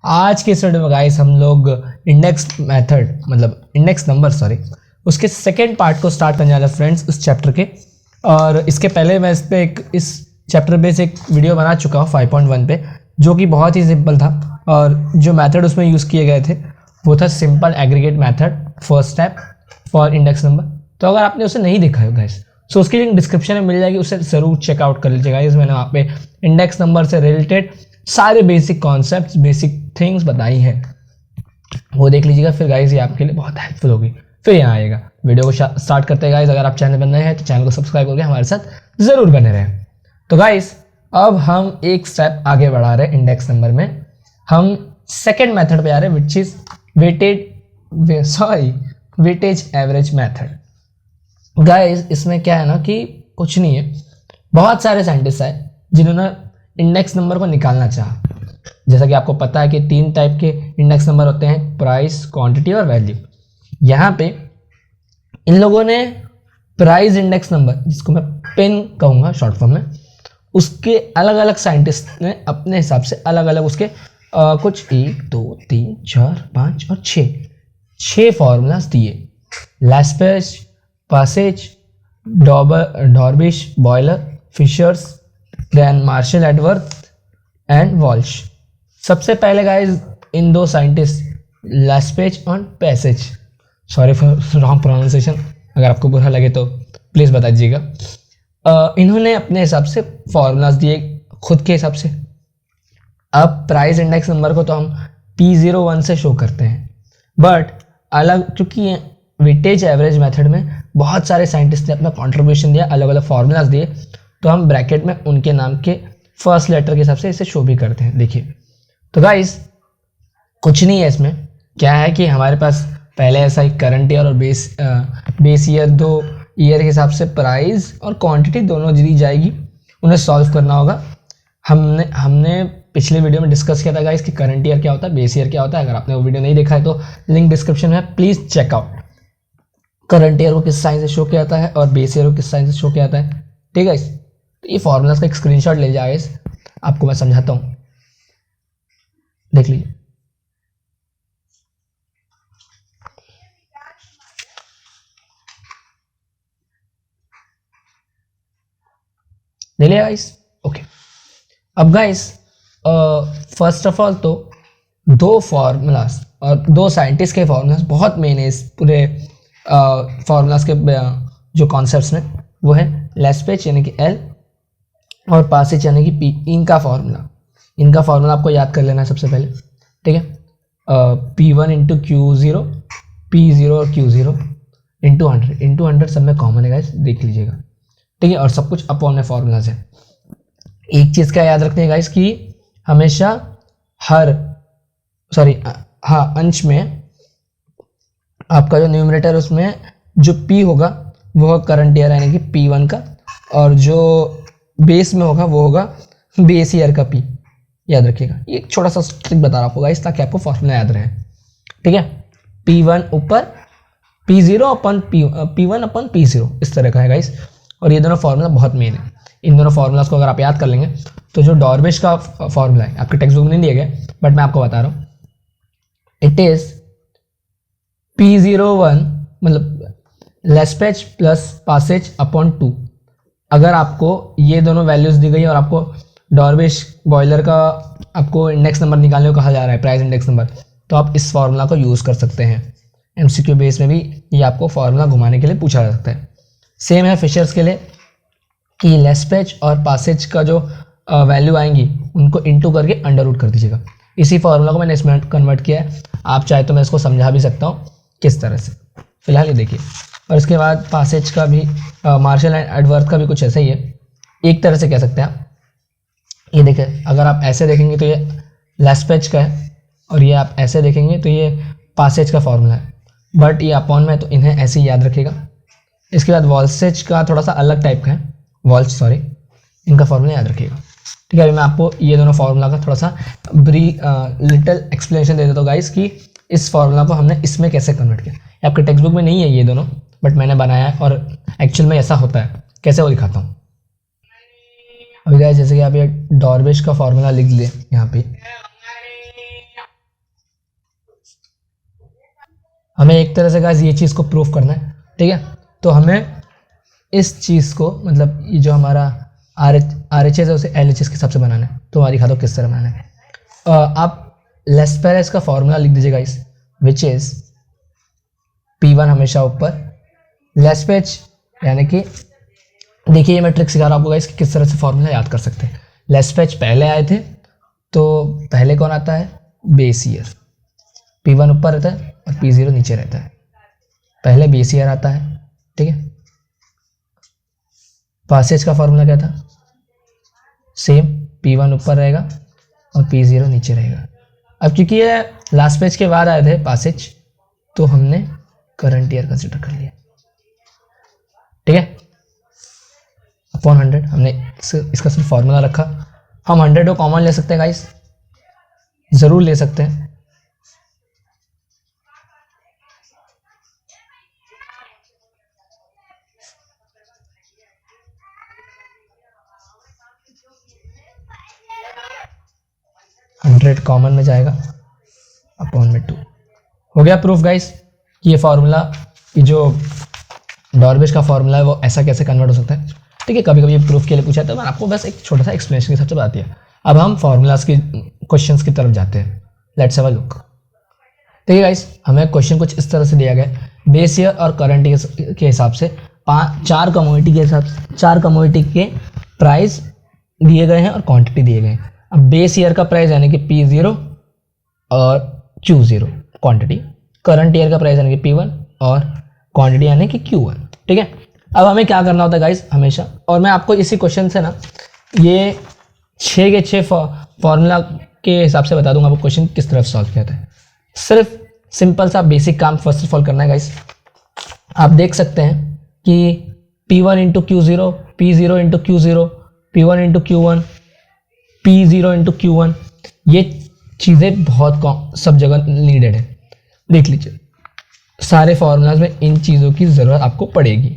आज के स्टडी में गाइस हम लोग इंडेक्स मेथड मतलब इंडेक्स नंबर उसके सेकेंड पार्ट को स्टार्ट करने वाले फ्रेंड्स इस चैप्टर के। और इसके पहले मैं इस चैप्टर पे से एक वीडियो बना चुका हूँ 5.1 पे, जो कि बहुत ही सिंपल था। और जो मेथड उसमें यूज़ किए गए थे वो था simple aggregate method first step for index number. तो अगर आपने उसे नहीं देखा है गाइस तो उसकी लिंक डिस्क्रिप्शन में मिल जाएगी, उसे ज़रूर चेकआउट कर लीजिएगा। इस मैंने वहाँ पे इंडेक्स नंबर से रिलेटेड सारे बेसिक कॉन्सेप्ट्स बेसिक थिंग्स बताई हैं, वो देख लीजिएगा। फिर गाइस ये आपके लिए बहुत हेल्पफुल होगी। फिर यहाँ आएगा वीडियो को स्टार्ट करते हैं गाइस। अगर आप चैनल पर नए हैं तो चैनल को सब्सक्राइब करके हमारे साथ ज़रूर बने रहें। तो गाइस अब हम एक स्टेप आगे बढ़ा रहे हैं इंडेक्स नंबर में। हम सेकेंड मेथड पे आ रहे हैं which is weightage average method. Guys इसमें क्या है ना कि कुछ नहीं है, बहुत सारे साइंटिस्ट हैं जिन्होंने इंडेक्स नंबर को निकालना चाहा। जैसा कि आपको पता है कि 3 टाइप के इंडेक्स नंबर होते हैं, प्राइस, क्वांटिटी और वैल्यू। यहाँ पे इन लोगों ने प्राइस इंडेक्स नंबर, जिसको मैं पिन कहूँगा शॉर्ट फॉर्म में, उसके अलग अलग साइंटिस्ट ने अपने हिसाब से अलग अलग उसके कुछ 1 2 3 4 5 और 6 फॉर्मूलाज दिए। Laspeyres, Paasche, Drobisch, Bowley, Fisher's, then Marshall Edgeworth and Walsh. सबसे पहले गाइस इन 2 साइंटिस्ट लैस्पेज और Paasche, sorry for wrong pronunciation, अगर आपको बुरा लगे तो प्लीज़ बता दीजिएगा। इन्होंने अपने हिसाब से फॉर्मूलाज दिए खुद के हिसाब से। अब प्राइस इंडेक्स नंबर को तो हम P01 से शो करते हैं, बट अलग चूंकि वेटेज एवरेज मेथड में बहुत सारे साइंटिस्ट ने अपना कंट्रीब्यूशन दिया, अलग अलग फॉर्मूलाज दिए, तो हम ब्रैकेट में उनके नाम के फर्स्ट लेटर के हिसाब से इसे शो भी करते हैं। देखिए तो गाइस कुछ नहीं है, इसमें क्या है कि हमारे पास पहले ऐसा एक करंट ईयर और बेस ईयर, 2 ईयर के हिसाब से प्राइस और क्वांटिटी दोनों दी जाएगी, उन्हें सॉल्व करना होगा। हमने पिछले वीडियो में डिस्कस किया था गाइस कि करंट ईयर क्या होता है, बेस ईयर क्या होता है। अगर आपने वो वीडियो नहीं देखा है तो लिंक डिस्क्रिप्शन में है, प्लीज़ चेकआउट। करंट ईयर को किस साइन से शो किया जाता है और बेस ईयर को किस साइन से शो किया जाता है, ठीक है। तो ये फॉर्मूलाज का एक स्क्रीनशॉट ले जाए, आपको मैं समझाता हूँ, देख लीजिए। ले लिया गाइस, ओके। अब गाइस फर्स्ट ऑफ ऑल तो 2 फॉर्मूलाज और 2 साइंटिस्ट के फॉर्मूलाज बहुत मेन है इस पूरे फॉर्मूलाज के जो कॉन्सेप्ट्स में, वो है लैस्पेज यानी कि L और पासेज यानी कि P। इनका फॉर्मूला आपको याद कर लेना है सबसे पहले, ठीक है। P1 इंटू Q0, P0 और Q0 इंटू 100 सब में कॉमन है गाइस, देख लीजिएगा, ठीक है। और सब कुछ अपॉन में फॉर्मूलाज है। एक चीज़ का याद रखते गाइस कि हमेशा अंश में आपका जो न्यूमरेटर उसमें जो P होगा वो करंट ईयर यानी कि P1 का, और जो बेस में होगा वो होगा बेस ईयर का P। याद रखिएगा, ये एक छोटा सा ट्रिक बता रहा आपको गाइस ताकि आपको फॉर्मूला याद रहे, ठीक है। P1 ऊपर P0 अपन P1 अपन P0 इस तरह का है गाइस। और ये दोनों फार्मूला बहुत मेन है। इन दोनों फार्मूलाज को अगर आप याद कर लेंगे तो जो डॉर्बिश का फार्मूला है, आपके टेक्स्ट बुक में नहीं दिए गए बट मैं आपको बता रहा हूँ, इट इज P01 मतलब लैस्पेज प्लस पासेज अपॉन 2। अगर आपको ये दोनों वैल्यूज दी गई और आपको डॉर्बिश बॉयलर का आपको इंडेक्स नंबर निकालने को कहा जा रहा है, प्राइस इंडेक्स नंबर, तो आप इस फार्मूला को यूज़ कर सकते हैं। MCQ बेस में भी ये आपको फार्मूला घुमाने के लिए पूछा जा सकता है। सेम है फिशर्स के लिए कि लैस्पेज और पासेज का जो वैल्यू आएंगी उनको इंटू करके अंडर रूट कर दीजिएगा। इसी फार्मूला को मैंने इसमें कन्वर्ट किया है, आप चाहे तो मैं इसको समझा भी सकता हूँ किस तरह से, फिलहाल ये देखिए। और इसके बाद पासेज का भी मार्शल एंड एडवर्थ का भी कुछ ऐसा ही है, एक तरह से कह सकते हैं आप। ये देखिए, अगर आप ऐसे देखेंगे तो ये लैस्पेज का है और ये आप ऐसे देखेंगे तो ये पासेज का फॉर्मूला है, बट ये अपॉन में, तो इन्हें ऐसे ही याद रखिएगा। इसके बाद वॉल्सेज का थोड़ा सा अलग टाइप का है, इनका फॉर्मूला याद रखिएगा, ठीक है। अभी मैं आपको ये दोनों फार्मूला का थोड़ा सा लिटिल एक्सप्लेनेशन दे देता हूँ गाइस कि इस फार्मूला को हमने इसमें कैसे कन्वर्ट किया। आपके टेक्स्ट बुक में नहीं है ये दोनों, बट मैंने बनाया है और एक्चुअल में ऐसा होता है, कैसे वो दिखाता हूँ। अभी गाइस जैसे कि आप ये डॉर्बिश का फार्मूला लिख लें यहाँ पे, हमें एक तरह से गाइस ये चीज़ को प्रूफ करना है, ठीक है। तो हमें इस चीज़ को मतलब ये जो हमारा आर एच एस है उसे एल एच एस के हिसाब से बनाना है। तो मैं दिखा दो किस तरह बनाना है। आप लेस्पेरेस का फॉर्मूला लिख दीजिए गाइस, विच इज P1 हमेशा ऊपर, लेस्पेच यानी कि देखिए ये मैं ट्रिक सिखा रहा हूँ आपको गाइस कि किस तरह से फॉर्मूला याद कर सकते हैं। लेस्पेच पहले आए थे तो पहले कौन आता है, बेस ईयर। P1 ऊपर रहता है और P0 नीचे रहता है, पहले बेस ईयर आता है, ठीक है। पासेज का फॉर्मूला क्या था, सेम, P1 ऊपर रहेगा और P0 नीचे रहेगा। अब क्योंकि ये लास्ट पेज के बाद आए थे पासेज, तो हमने करंट ईयर कंसिडर कर लिया, ठीक है। अपॉन 100 हमने इसका सिर्फ फॉर्मूला रखा। हम 100 को कॉमन ले सकते हैं गाइस, जरूर ले सकते हैं। हंड्रेड कॉमन में जाएगा, अपॉन में 2 हो गया प्रूफ गाइस। ये फॉर्मूला, ये जो डॉर्बिश का फॉर्मूला है वो ऐसा कैसे कन्वर्ट हो सकता है, ठीक है। कभी कभी प्रूफ के लिए पूछा तो मैं आपको बस एक छोटा सा एक्सप्लेनेशन के हिसाब से बताती है। अब हम फार्मूलाज की क्वेश्चंस की तरफ जाते हैं। Let's have a look. ठीक है गाइस, हमें क्वेश्चन कुछ इस तरह से दिया गया है, बेस ईयर और करंट ईयर के हिसाब से चार कमोडिटी के हिसाब से, चार कमोडिटी के प्राइस दिए गए हैं और क्वांटिटी दिए गए हैं। अब बेस ईयर का प्राइस यानी कि P0 और Q0 क्वांटिटी, करंट ईयर का प्राइस यानी कि P1 और क्वांटिटी यानी कि Q1, ठीक है। अब हमें क्या करना होता है गाइस हमेशा, और मैं आपको इसी क्वेश्चन से ना ये 6 के 6 फॉर्मूला के हिसाब से बता दूंगा आपको क्वेश्चन किस तरफ सॉल्व किया था। सिर्फ सिंपल सा बेसिक काम फर्स्ट ऑफ ऑल करना है गाइस। आप देख सकते हैं कि P1 into Q0, P0 into Q0, P1 into Q1, P0 into Q1, ये चीज़ें बहुत सब जगह नीडेड है। देख लीजिए सारे फॉर्मूलाज में इन चीज़ों की ज़रूरत आपको पड़ेगी,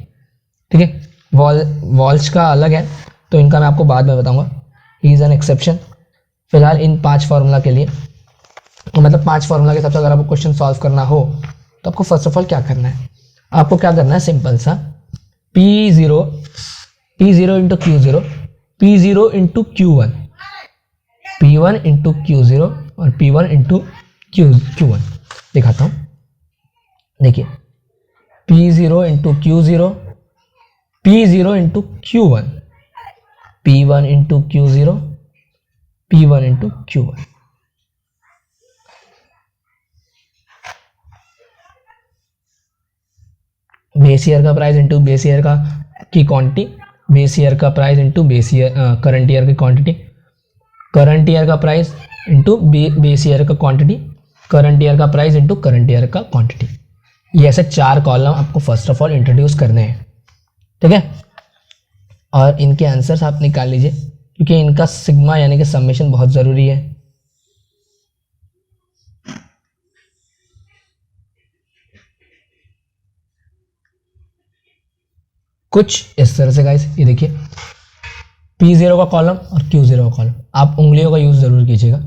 ठीक है। वॉल्स का अलग है तो इनका मैं आपको बाद में बताऊंगा, ही इज़ एन एक्सेप्शन। फिलहाल इन 5 फार्मूला के लिए, मतलब 5 फार्मूला के हिसाब से अगर आपको क्वेश्चन सॉल्व करना हो तो आपको फर्स्ट ऑफ ऑल क्या करना है, आपको क्या करना है सिंपल सा P0 into Q0, P0 into Q1, P1 into Q0 और P1 इंटू Q1 दिखाता हूँ। देखिए P0 into Q0, P0 into Q1, P1 into Q0, P1 into Q1। Base year का प्राइस इंटू बेस ईयर का की quantity, base year का price into base year current year की quantity, current year का price into base year का quantity, current year का price into current year का quantity. ये ऐसे 4 कॉलम आपको फर्स्ट ऑफ ऑल इंट्रोड्यूस करने हैं, ठीक है। और इनके आंसर्स आप निकाल लीजिए क्योंकि इनका सिग्मा यानी कि समेशन बहुत ज़रूरी है। कुछ इस तरह से गाइस, ये देखिए P0 का कॉलम और Q0 का कॉलम, आप उंगलियों का यूज़ ज़रूर कीजिएगा।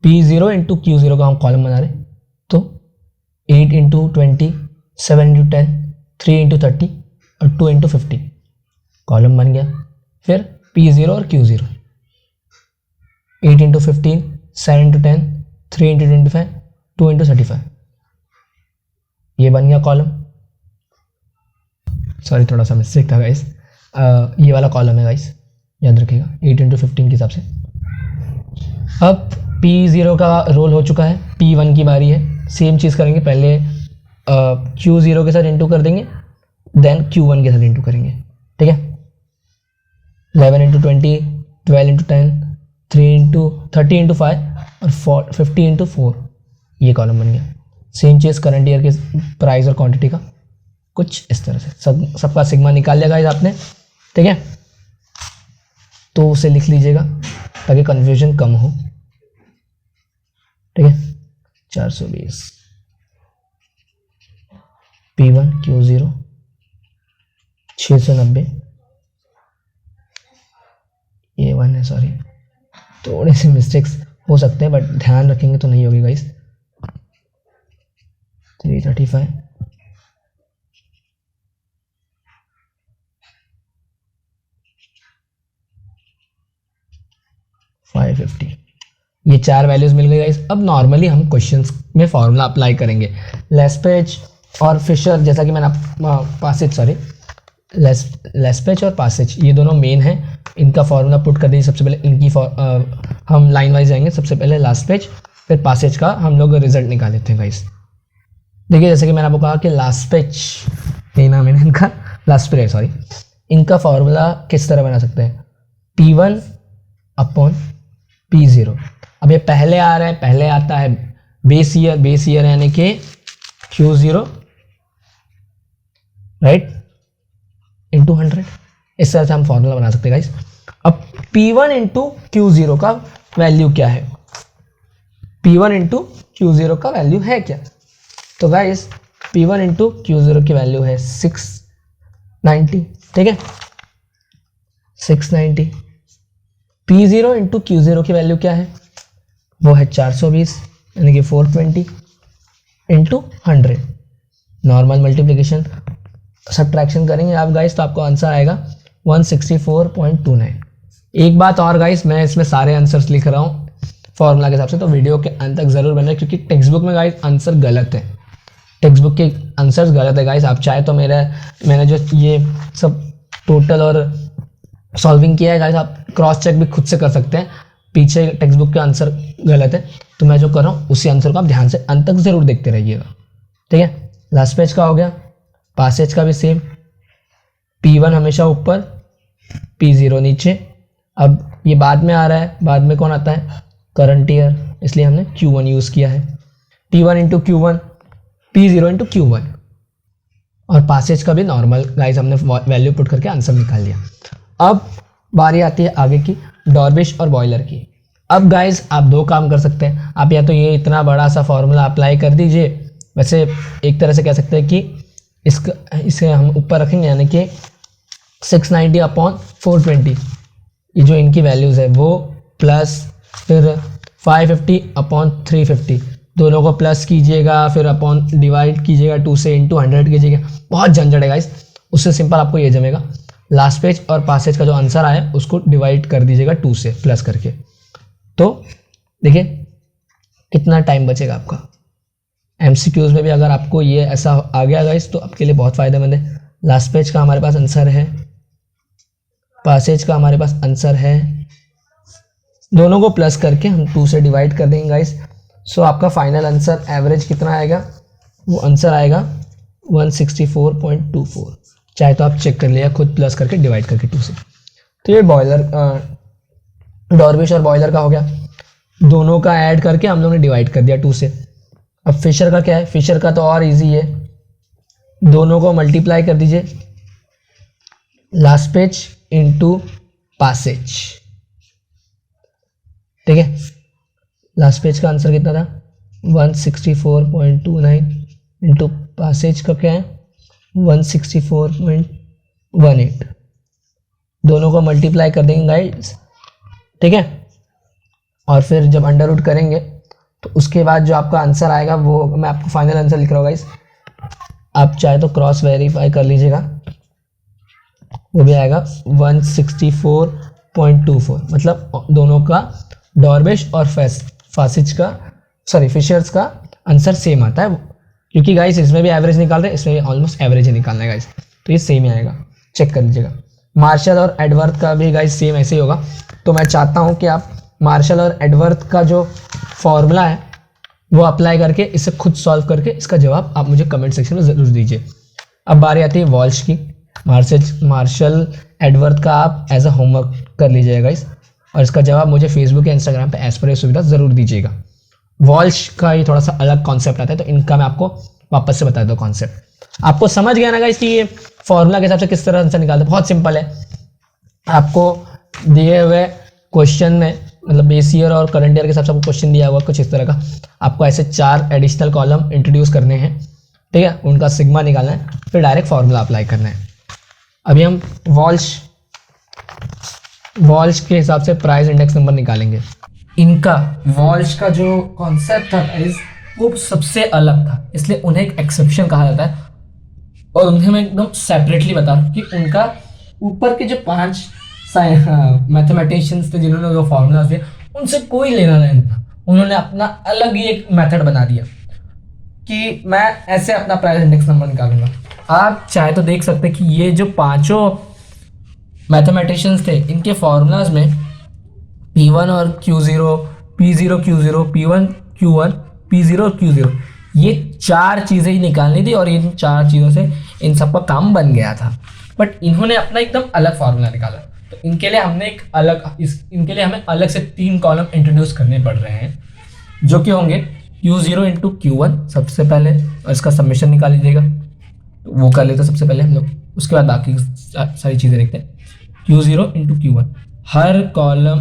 P0 इंटू Q0 का हम कॉलम बना रहे तो 8 इंटू 20, 7 इंटू 10, 3 इंटू 30 और 2 इंटू 50 कॉलम बन गया। फिर P0 और Q0 8 into 15, 7 into 10, 3 into 25, 2 into 35, ये बन गया कॉलम। सॉरी थोड़ा सा मिस्टेक था गाइस, ये वाला कॉलम है गाइस, याद रखिएगा 8 इंटू 15 के हिसाब से। अब P0 का रोल हो चुका है, P1 की बारी है। सेम चीज़ करेंगे, पहले Q0 के साथ इंटू कर देंगे, देन Q1 के साथ इंटू करेंगे, ठीक है। 11 इंटू 20, 12 इंटू 10, 3 इंटू 30 इंटू 5 और 50 इंटू 4, ये कॉलम बन गया। सेम चीज़ करंट ईयर के प्राइस और क्वांटिटी का कुछ इस तरह से सबका सिग्मा निकाल लिया गाइस आपने, ठीक है। तो उसे लिख लीजिएगा ताकि कंफ्यूजन कम हो, ठीक है। 420 P1 Q0 690, ये 1 है, सॉरी थोड़े से मिस्टेक्स हो सकते हैं बट ध्यान रखेंगे तो नहीं होगी गाइस। 335 550, ये चार वैल्यूज मिल गई गाइस। अब नॉर्मली हम क्वेश्चंस में फॉर्मूला अप्लाई करेंगे। लेस्पेज और फिशर, जैसा कि मैंने पासेज सॉरी लेस्पेज और पासेज ये दोनों मेन हैं, इनका फॉर्मूला पुट कर दीजिए। सबसे पहले इनकी हम लाइन वाइज जाएंगे। सबसे पहले लास्पेज फिर पासेज का हम लोग रिजल्ट निकाल लेते हैं गाइस। देखिए जैसे कि मैंने आपको कहा कि लास्पेज, यही नाम है इनका, लास्पेज सॉरी, इनका फॉर्मूला किस तरह बना सकते हैं, P1 अपॉन P0। अब ये पहले आ रहा है, पहले आता है बेस ईयर यानी कि Q0 राइट इंटू 100। इस तरह से हम फॉर्मूला बना सकते हैं गाइस। अब P1 इंटू Q0 का वैल्यू क्या है, P1 इंटू Q0 का वैल्यू है क्या, तो गाइस P1 इंटू Q0 की वैल्यू है 690, ठीक है 690। P0 इंटू Q0 की वैल्यू क्या है, वो है 420 यानी कि 420 इंटू 100। नॉर्मल मल्टीप्लिकेशन सब्ट्रैक्शन करेंगे आप गाइस तो आपको आंसर आएगा 164.29। एक बात और गाइस, मैं इसमें सारे आंसर्स लिख रहा हूँ फॉर्मूला के हिसाब से, तो वीडियो के अंत तक जरूर बने क्योंकि टेक्स्ट बुक में गाइस आंसर गलत है, टेक्स्ट बुक के आंसर्स गलत है गाइस। आप चाहे तो मैंने जो ये सब टोटल और सॉल्विंग किया है गाइस, आप क्रॉस चेक भी खुद से कर सकते हैं, पीछे टेक्स्ट बुक के आंसर गलत है, तो मैं जो कर रहा हूँ उसी आंसर को आप ध्यान से अंत तक जरूर देखते रहिएगा, ठीक है। लास्ट पेज का हो गया, पासेज का भी सेम, P1 हमेशा ऊपर P0 नीचे। अब ये बाद में आ रहा है, बाद में कौन आता है, करंट ईयर, इसलिए हमने Q1 यूज़ किया है। P1 into Q1, P0 into Q1। और पासेज का भी नॉर्मल गाइस हमने वैल्यू पुट करके आंसर निकाल लिया। अब बारी आती है आगे की, डॉर्बिश और बॉयलर की। अब गाइस आप दो काम कर सकते हैं, आप या तो ये इतना बड़ा सा फॉर्मूला अप्लाई कर दीजिए, वैसे एक तरह से कह सकते हैं कि इसे हम ऊपर रखेंगे यानी कि 690 अपॉन 420, ये जो इनकी वैल्यूज़ है वो, प्लस फिर 550 अपॉन 350, दोनों को प्लस कीजिएगा, फिर अपॉन डिवाइड कीजिएगा 2 से, इंटू 100 कीजिएगा, बहुत झंझट है गाइस। उससे सिंपल आपको ये जमेगा, लास्ट पेज और पासेज का जो आंसर आया उसको डिवाइड कर दीजिएगा 2 से प्लस करके, तो देखिए कितना टाइम बचेगा आपका। MCQs में भी अगर आपको ये ऐसा आ गया गाइस तो आपके लिए बहुत फ़ायदेमंद है। लास्ट पेज का हमारे पास आंसर है, पासेज का हमारे पास आंसर है, दोनों को प्लस करके हम 2 से डिवाइड कर देंगे गाइस। सो आपका फाइनल आंसर एवरेज कितना आएगा, वो आंसर आएगा 164.24। चाहे तो आप चेक कर लिया खुद, प्लस करके डिवाइड करके 2 से। तो ये बॉयलर डॉर्बिश और बॉयलर का हो गया, दोनों का ऐड करके हम लोग ने डिवाइड कर दिया 2 से। अब फिशर का क्या है, फिशर का तो और इजी है, दोनों को मल्टीप्लाई कर दीजिए, लास्ट पेज इंटू पासेज, ठीक है। लास्ट पेज का आंसर कितना था 164.29 इंटू पासेज का क्या है 164.18, दोनों को मल्टीप्लाई कर देंगे गाइस, ठीक है। और फिर जब अंडर रूट करेंगे तो उसके बाद जो आपका आंसर आएगा वो मैं आपको फाइनल आंसर लिख रहा हूँ गाइस, आप चाहे तो क्रॉस वेरीफाई कर लीजिएगा, वो भी आएगा 164.24। मतलब दोनों का डॉर्बिश और फासिज का फिशर्स का आंसर सेम आता है, क्योंकि गाइस इसमें भी एवरेज निकाल रहे हैं, इसमें भी ऑलमोस्ट एवरेज ही निकालना है गाइस, तो ये सेम ही आएगा, चेक कर लीजिएगा। मार्शल और एडवर्थ का भी गाइस सेम ऐसे ही होगा, तो मैं चाहता हूँ कि आप मार्शल और एडवर्थ का जो फॉर्मूला है वो अप्लाई करके इसे खुद सॉल्व करके इसका जवाब आप मुझे कमेंट सेक्शन में ज़रूर दीजिए। अब बारी आती है वॉल्श की। मार्शल एडवर्थ का आप एज अ होमवर्क कर लीजिएगा गाइस, और इसका जवाब मुझे फेसबुक या इंस्टाग्राम पे एज पर सुविधा ज़रूर दीजिएगा। वॉल्श का ये थोड़ा सा अलग कॉन्सेप्ट आता है, तो इनका मैं आपको वापस से बता दूँ कॉन्सेप्ट। आपको समझ गया ना गाइस कि ये फॉर्मूला के हिसाब से किस तरह आंसर निकालते हैं, बहुत सिंपल है। आपको दिए हुए क्वेश्चन में मतलब बेस ईयर और करंट ईयर के हिसाब से आपको क्वेश्चन दिया हुआ कुछ इस तरह का, आपको ऐसे 4 एडिशनल कॉलम इंट्रोड्यूस करने हैं, ठीक है, उनका सिग्मा निकालना है, फिर डायरेक्ट फॉर्मूला अप्लाई करना है। अभी हम वॉल्श के हिसाब से प्राइस इंडेक्स नंबर निकालेंगे। इनका वॉल्श का जो कॉन्सेप्ट था गाइस वो सबसे अलग था, इसलिए उन्हें एक एक्सेप्शन कहा जाता है। और उन्हें मैं एकदम सेपरेटली बता रहा हूँ कि उनका ऊपर के जो 5 मैथमेटिशियंस थे जिन्होंने जो फॉर्मूला दिए उनसे कोई लेना देना नहीं था। उन्होंने अपना अलग ही एक मेथड बना दिया कि मैं ऐसे अपना प्राइस इंडेक्स नंबर निकालूंगा। आप चाहे तो देख सकते कि ये जो पांचों मैथमेटिशियंस थे इनके फॉर्मूलाज में P1 और Q0, P0 Q0, P1 Q1, P0 Q0, ये 4 चीज़ें ही निकालनी थी और इन 4 चीज़ों से इन सब का काम बन गया था। बट इन्होंने अपना एकदम अलग फार्मूला निकाला, तो इनके लिए हमने एक अलग इनके लिए हमें अलग से 3 कॉलम इंट्रोड्यूस करने पड़ रहे हैं, जो कि होंगे Q0 इंटू Q1 सबसे पहले, और इसका सबमिशन निकाल लीजिएगा। तो वो कर लेते सबसे पहले हम लोग, उसके बाद बाकी सारी चीज़ें देखते हैं। Q0 इंटू Q1, हर कॉलम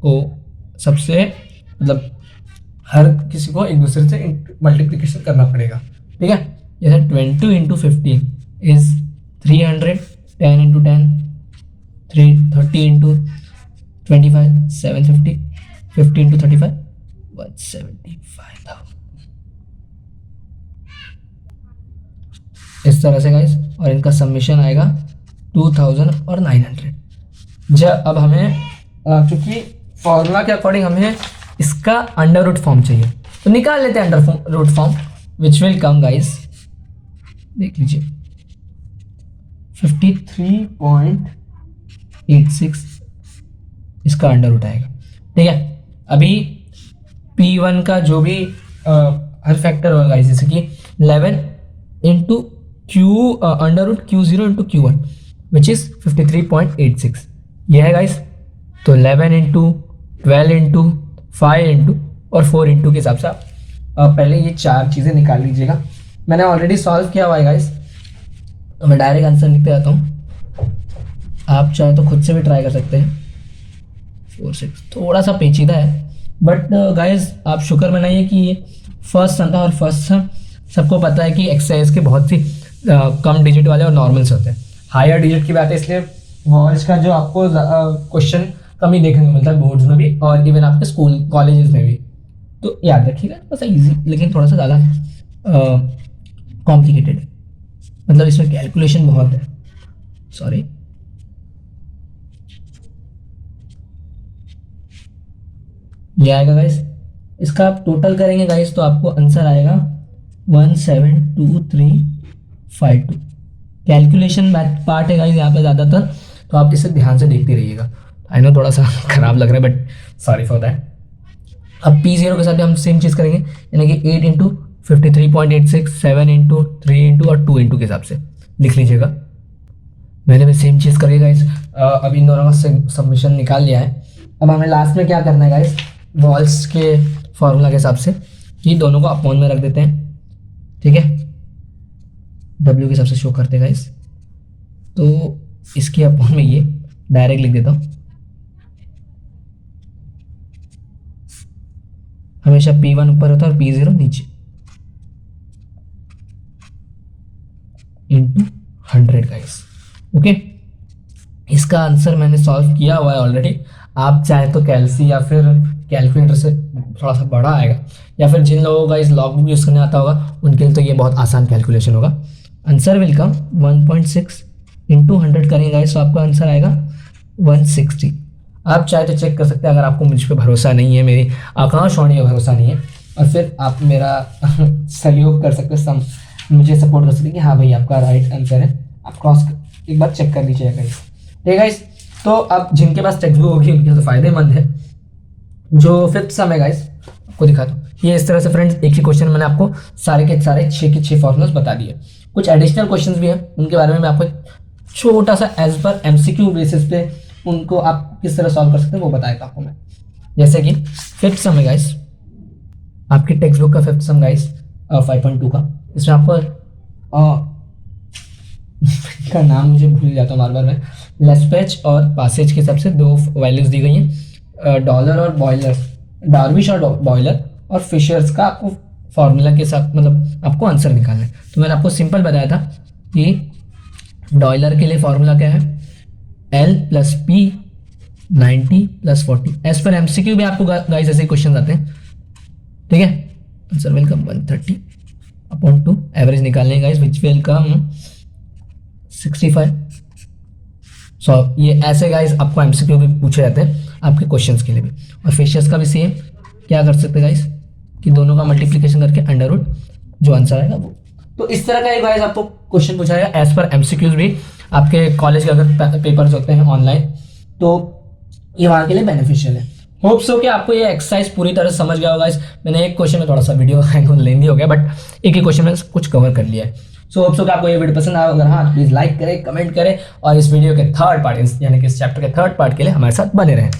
को सबसे मतलब हर किसी को एक दूसरे से मल्टीप्लिकेशन करना पड़ेगा, ठीक है। जैसे 20 into 15 is 300, 10 into 10 30 into 25 750, 50 into 35 175। इस तरह से गाइस, और इनका सबमिशन आएगा 2000 और 900। जब अब हमें चूंकि फॉर्मूला के अकॉर्डिंग हमें इसका अंडर रूट फॉर्म चाहिए, तो निकाल लेते हैं under root form, which will come guys, देख लीजिए 53.86 इसका अंडर रूट आएगा, ठीक है। अभी P1 का जो भी हर फैक्टर होगा गाइस, जैसे कि 11 into Q under root Q0 into Q1 which is 53.86, यह है गाइस। तो 11 इंटू 12 इंटू 5 इंटू और 4 इंटू के हिसाब से आप पहले ये 4 चीज़ें निकाल लीजिएगा। मैंने ऑलरेडी सॉल्व किया हुआ है गाइस, तो मैं डायरेक्ट आंसर लिखते जाता हूँ, आप चाहे तो खुद से भी ट्राई कर सकते हैं। 4 6 थोड़ा सा पेचीदा है, बट गाइस आप शुक्र मनाइए कि ये फर्स्ट सम था, और फर्स्ट सम सबको पता है कि एक्सरसाइज के बहुत सी कम डिजिट वाले और नॉर्मल्स होते हैं। हायर डिजिट की बात है, इसलिए वॉल्स का जो आपको क्वेश्चन कम ही देखने को मिलता है बोर्ड्स में भी, और इवन आपके स्कूल कॉलेजेस में भी। तो याद रखिएगा, बस इजी लेकिन थोड़ा सा ज़्यादा कॉम्प्लिकेटेड है, मतलब इसमें कैलकुलेशन बहुत है। सॉरी, ये आएगा गाइस, इसका आप टोटल करेंगे गाइस तो आपको आंसर आएगा 172352। कैलकुलेशन पार्ट है गाइस यहाँ पे ज़्यादातर, तो आप इसे ध्यान से देखते रहिएगा। आई नो थोड़ा सा खराब लग रहा है, बट सॉरी फॉर दैट। अब P0 के साथ भी हम सेम चीज़ करेंगे, यानी कि 8 इंटू 53.86, 7 इंटू 3 इंटू और 2 इंटू के हिसाब से लिख लीजिएगा। मैंने भी सेम चीज़ करी गाइस। अब इन दोनों का सबमिशन निकाल लिया है। अब हमें लास्ट में क्या करना है गाइस, वॉल्स के फॉर्मूला के हिसाब से कि दोनों को अपॉन में रख देते हैं, ठीक है। W के हिसाब से शो करते हैं गाइस, तो इसके अपॉन में ये डायरेक्ट लिख देता हूँ। हमेशा P1 ऊपर होता है और P0 नीचे, इंटू 100 गाइस, ओके। इसका आंसर मैंने सॉल्व किया हुआ है ऑलरेडी। आप चाहे तो कैलसी या फिर कैलकुलेटर से थोड़ा सा बड़ा आएगा, या फिर जिन लोगों का इस लॉग बुक यूज़ करने आता होगा उनके लिए तो ये बहुत आसान कैलकुलेशन होगा। आंसर विल कम 1.6 इंटू 100 करेंगे गाइस, तो आपका आंसर आएगा 160। आप चाहे तो चेक कर सकते हैं, अगर आपको मुझ पर भरोसा नहीं है, मेरी आकाशवाणी का भरोसा नहीं है, और फिर आप मेरा सहयोग कर सकते हैं, मुझे सपोर्ट कर सकते हैं कि हाँ भाई आपका राइट आंसर है। आप क्रॉस एक बार चेक कर लीजिएगा गाइस, ठीक है गाइस। तो अब जिनके पास टेक्स्ट बुक होगी उनके लिए तो फ़ायदेमंद है। जो फिफ्थ सम है गाइस, आपको दिखा दो, ये इस तरह से फ्रेंड्स, एक ही क्वेश्चन मैंने आपको सारे के सारे 6 के 6 फॉर्मूलाज बता दिए। कुछ एडिशनल क्वेश्चंस भी हैं, उनके बारे में मैं आपको छोटा सा एज पर MCQ बेसिस पे उनको आप किस तरह सॉल्व कर सकते हैं वो बताएगा आपको मैं। जैसे कि फिफ्थ सम है गाइस, आपकी टेक्स्ट बुक का फिफ्थ सम गाइस 5.2 का, इसमें आपको का नाम मुझे भूल जाता हूँ बार बार मैं। लेस्पेच और पासेज के हिसाब से 2 वैल्यूज दी गई हैं, डॉलर और बॉयलर, डार्विश और बॉयलर और फिशर्स का आपको फॉर्मूला के साथ मतलब आपको आंसर निकालना है। तो मैंने आपको सिंपल बताया था कि डॉयलर के लिए फॉर्मूला क्या है, L plus P 90 plus 40। As पर MCQ भी आपको गाइस ऐसे क्वेश्चन आते हैं, ठीक है। Answer will come 130/2। एवरेज निकालने गाइस विच विल कम 65। सो ये ऐसे गाइस आपको एमसीक्यू भी पूछे जाते हैं आपके क्वेश्चंस के लिए भी। और फेशियस का भी सेम क्या कर सकते हैं गाइस कि दोनों का मल्टीप्लिकेशन करके अंडर रूट जो आंसर आएगा वो। तो इस तरह का एक गाइस आपको क्वेश्चन पूछा जाएगा एज पर एमसीक्यूज भी आपके कॉलेज के अगर पेपर्स होते हैं ऑनलाइन तो ये वहाँ के लिए बेनिफिशियल है। होप सो कि आपको ये एक्सरसाइज पूरी तरह समझ गया होगा। मैंने एक क्वेश्चन में थोड़ा सा वीडियो लेंदी हो गया बट एक ही क्वेश्चन में कुछ कवर कर लिया है। सो होप सो कि आपको ये वीडियो पसंद आया, अगर हाँ प्लीज़ लाइक करें, कमेंट करें और इस वीडियो के थर्ड पार्ट यानी कि इस चैप्टर के थर्ड पार्ट के लिए हमारे साथ बने रहें।